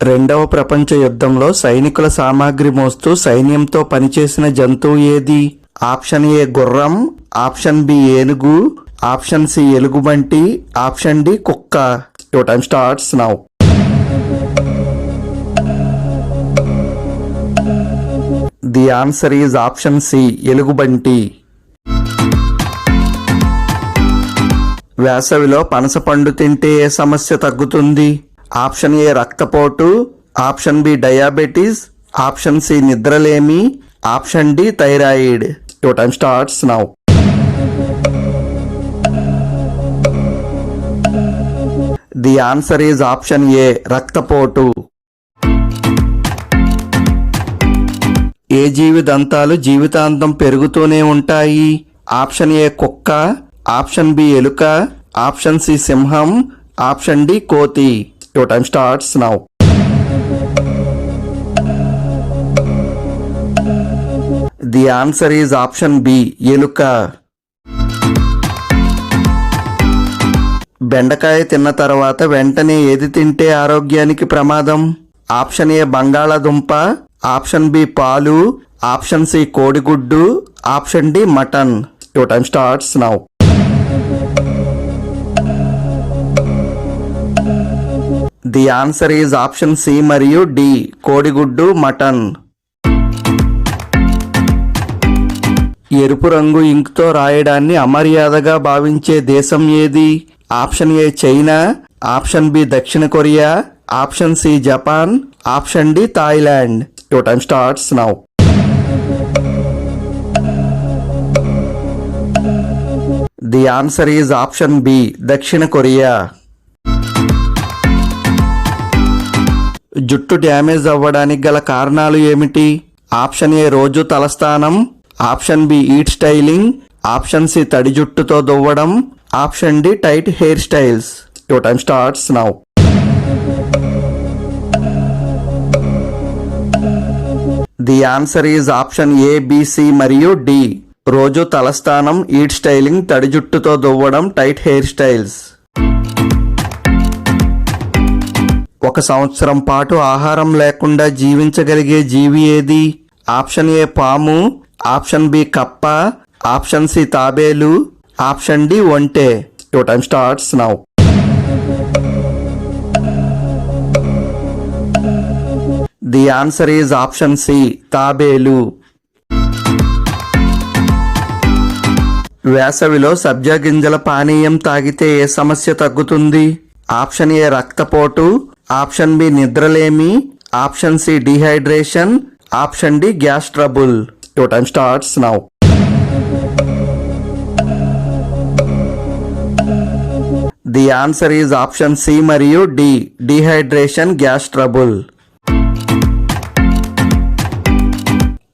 రెండవ ప్రపంచ యుద్ధంలో సైనికుల సామాగ్రి మోస్తూ సైన్యంతో పనిచేసిన జంతువు ఏది? ఆప్షన్ ఏ గుర్రం, ఆప్షన్ బి ఏనుగు, ఆప్షన్ సి ఎలుగుబంటి, ఆప్షన్ డి కుక్క. Your time starts now. The answer is option C ఎలుగుబంటి. వేసవిలో పనసపండు తింటే ఏ సమస్య తగ్గుతుంది? ఆప్షన్ ఏ రక్తపోటు, option B diabetes, option C నిద్రలేమి, option D thyroid. Your time starts now. The answer is option A రక్తపోటు. ఏ జీవి దంతాలు జీవితాంతం పెరుగుతూనే ఉంటాయి? ఆప్షన్ ఏ కుక్క, ఆప్షన్ బి ఎలుక, ఆప్షన్ సి సింహం, ఆప్షన్ డి కోతి. Your time starts now. The answer is option B ఎలుక. బెండకాయ తిన్న తర్వాత వెంటనే ఏది తింటే ఆరోగ్యానికి ప్రమాదం? ఆప్షన్ ఏ బంగాళాదుంప, ఆప్షన్ బి పాలు, ఆప్షన్ సి కోడిగుడ్డు, option D mutton. Your time starts now. The answer is option C మరియు డి కోడిగుడ్డు, మటన్. ఎరుపు రంగు ఇంకుతో రాయడాన్ని అమర్యాదగా భావించే దేశం ఏది? Option A China, option B దక్షిణ Korea, option C Japan, option D Thailand. Your time starts now. The answer is option B దక్షిణ కొరియా. జుట్టు డ్యామేజ్ అవ్వడానికి గల కారణాలు ఏమిటి? ఆప్షన్ ఏ రోజు తలస్నానం, option B eat styling, option C తడి జుట్టుతో దువ్వడం, option D tight hair styles. Your time starts now. The answer is option A, B, C మరియు డి. రోజు తలస్నానం, ఈట్ స్టైలింగ్, తడి జుట్టుతో దువ్వడం, టైట్ హెయిర్ స్టైల్స్. 1 సంవత్సరం పాటు ఆహారం లేకుండా జీవించగలిగే జీవి ఏది? ఆప్షన్ ఏ పాము, ఆప్షన్ బి కప్ప, ఆప్షన్ సి తాబేలు, ఆప్షన్ డి ఒంటె. Your time starts now. The answer is option C తాబేలు. వేసవిలో సబ్జా గింజల పానీయం తాగితే ఏ సమస్య తగ్గుతుంది? ఆప్షన్ ఏ రక్తపోటు, ఆప్షన్ బి నిద్రలేమి, option C dehydration, option D gas trouble. Your time starts now. The answer is option C మరియు డి డిహైడ్రేషన్, గ్యాస్ ట్రబుల్.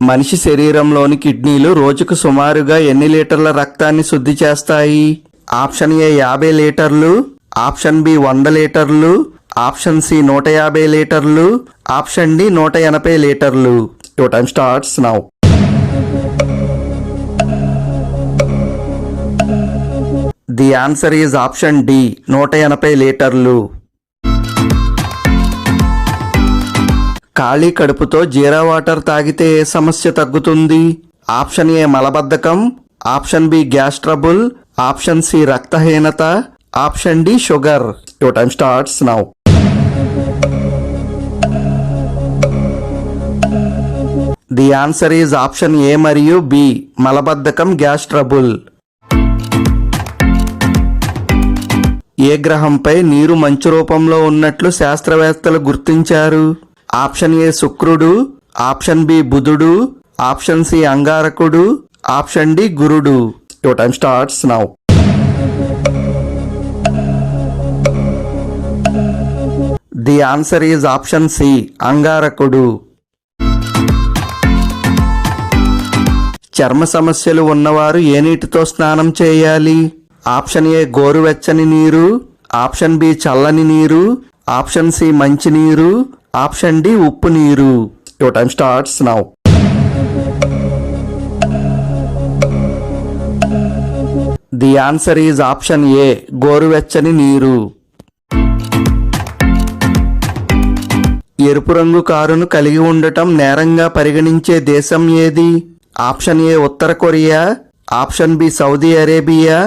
మనిషి శరీరంలోని కిడ్నీలు రోజుకు సుమారుగా ఎన్ని లీటర్ల రక్తాన్ని శుద్ధి చేస్తాయి? ఆప్షన్ ఏ 50 లీటర్లు, ఆప్షన్ బి 100 లీటర్లు, ఆప్షన్ సి 150 లీటర్లు, ఆప్షన్ డి 180 లీటర్లు. Your time starts now. The answer is option D 180 లీటర్లు. ఖాళీ కడుపుతో జీరా వాటర్ తాగితే ఏ సమస్య తగ్గుతుంది? ఆప్షన్ ఏ మలబద్ధకం, option B gas trouble, option C రక్తహీనత, option D sugar. Your time starts now. The answer is option A మరియు బి మలబద్ధకం, గ్యాస్ ట్రబుల్. ఏ గ్రహంపై నీరు మంచు రూపంలో ఉన్నట్లు శాస్త్రవేత్తలు గుర్తించారు? ఆప్షన్ ఏ శుక్రుడు, ఆప్షన్ బి బుధుడు, ఆప్షన్ సి అంగారకుడు, ఆప్షన్ డి గురుడు. Your time starts now. The answer is option C అంగారకుడు. చర్మ సమస్యలు ఉన్నవారు ఏ నీటితో స్నానం చేయాలి? ఆప్షన్ ఏ గోరువెచ్చని నీరు, ఆప్షన్ బి చల్లని నీరు, ఆప్షన్ సి మంచినీరు, ఆప్షన్ డి ఉప్పు నీరు. Your time starts now. The answer is option ఏ గోరువెచ్చని నీరు. ఎరుపు రంగు కారును కలిగి ఉండటం నేరంగా పరిగణించే దేశం ఏది? ఆప్షన్ ఏ ఉత్తర Korea, option B Saudi Arabia,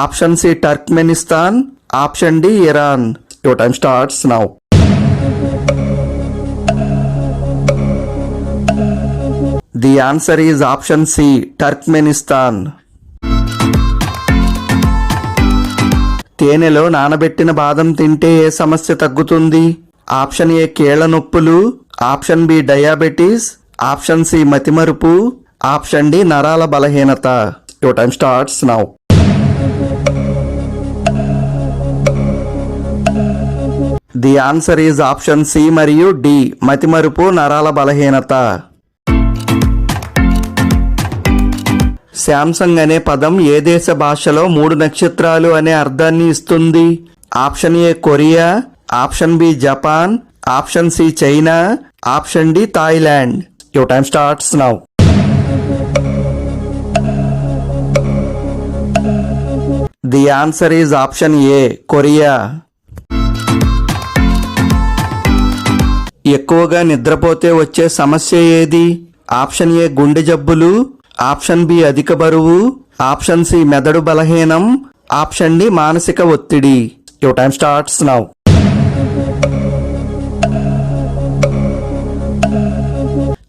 option C Turkmenistan, option D Iran. Your time starts now. The answer is option C Turkmenistan. తేనెలో నానబెట్టిన బాదం తింటే ఏ సమస్య తగ్గుతుంది? ఆప్షన్ ఏ కీళ్ల నొప్పులు, option B diabetes, option C మతిమరుపు, ఆప్షన్ డి నరాల బలహీనత. Your time starts now. The answer is option C మరియు డి మతిమరుపు, నరాల బలహీనత. శాంసంగ్ అనే పదం ఏ దేశ భాషలో 3 నక్షత్రాలు అనే అర్థాన్ని ఇస్తుంది? Option A Korea, option B Japan, option C China, option D Thailand. Your time starts now. The answer is option A Korea. ఎక్కువగా నిద్రపోతే వచ్చే సమస్య ఏది? ఆప్షన్ ఏ గుండె జబ్బులు, ఆప్షన్ బి అధిక బరువు, ఆప్షన్ సి మెదడు బలహీనం, ఆప్షన్ డి మానసిక ఒత్తిడి. Your time starts now.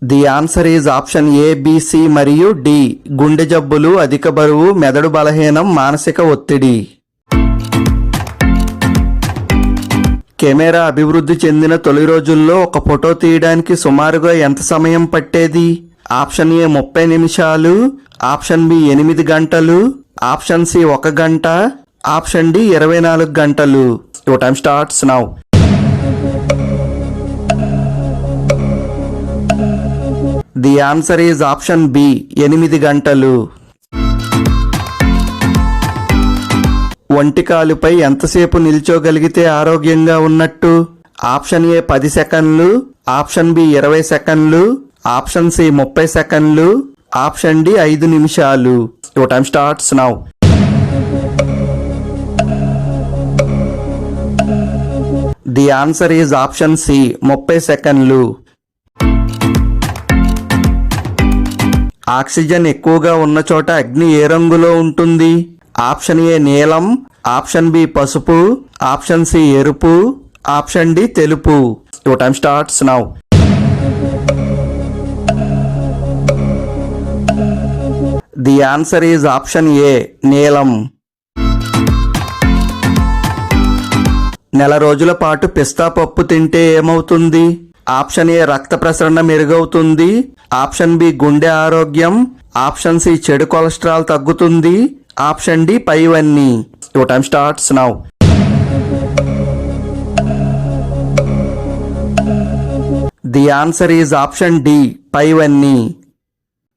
The answer is option A, B, C మరియు డి. గుండె జబ్బులు, అధిక బరువు, మెదడు బలహీనం, మానసిక ఒత్తిడి. కెమెరా అభివృద్ధి చెందిన తొలి రోజుల్లో ఒక ఫోటో తీయడానికి సుమారుగా ఎంత సమయం పట్టేది? ఆప్షన్ ఏ 30 నిమిషాలు, ఆప్షన్ బి 8 గంటలు, ఆప్షన్ సి 1 గంట, ఆప్షన్ డి 24 గంటలు. Your time starts now. The answer is option B 8 గంటలు. ఒంటికాలుపై ఎంతసేపు నిల్చోగలిగితే ఆరోగ్యంగా ఉన్నట్టు? ఆప్షన్ ఏ 10 సెకండ్లు, ఆప్షన్ బి 20 సెకండ్లు, ఆప్షన్ సి 30 సెకండ్లు, ఆప్షన్ డి 5 నిమిషాలు. Your time starts now. The answer is option C 30 సెకండ్లు. ఆక్సిజన్ ఎక్కువగా ఉన్న చోట అగ్ని ఏ రంగులో ఉంటుంది? ఆప్షన్ ఏ నీలం, ఆప్షన్ బి పసుపు, ఆప్షన్ సి ఎరుపు, ఆప్షన్ డి తెలుపు. Your time starts now. The answer is option ఏ నీలం. నెల రోజుల పాటు పిస్తా పప్పు తింటే ఏమవుతుంది? ఆప్షన్ ఏ రక్త ప్రసరణ మెరుగవుతుంది, ఆప్షన్ బి గుండె ఆరోగ్యం, ఆప్షన్ సి చెడు కొలెస్ట్రాల్ తగ్గుతుంది, ఆప్షన్ డి పైవన్నీ. Your time starts now. The answer is option D పైవన్నీ.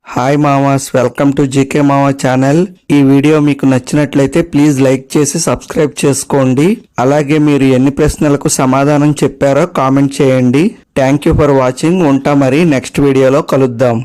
హాయ్ మామాస్, welcome to GK Mama channel. ఈ వీడియో మీకు నచ్చినట్లయితే ప్లీజ్ లైక్ చేసి సబ్స్క్రైబ్ చేసుకోండి. అలాగే మీరు ఎన్ని ప్రశ్నలకు సమాధానం చెప్పారో కామెంట్ చేయండి. Thank you for watching. ఉంటా మరి నెక్స్ట్ వీడియోలో కలుద్దాం.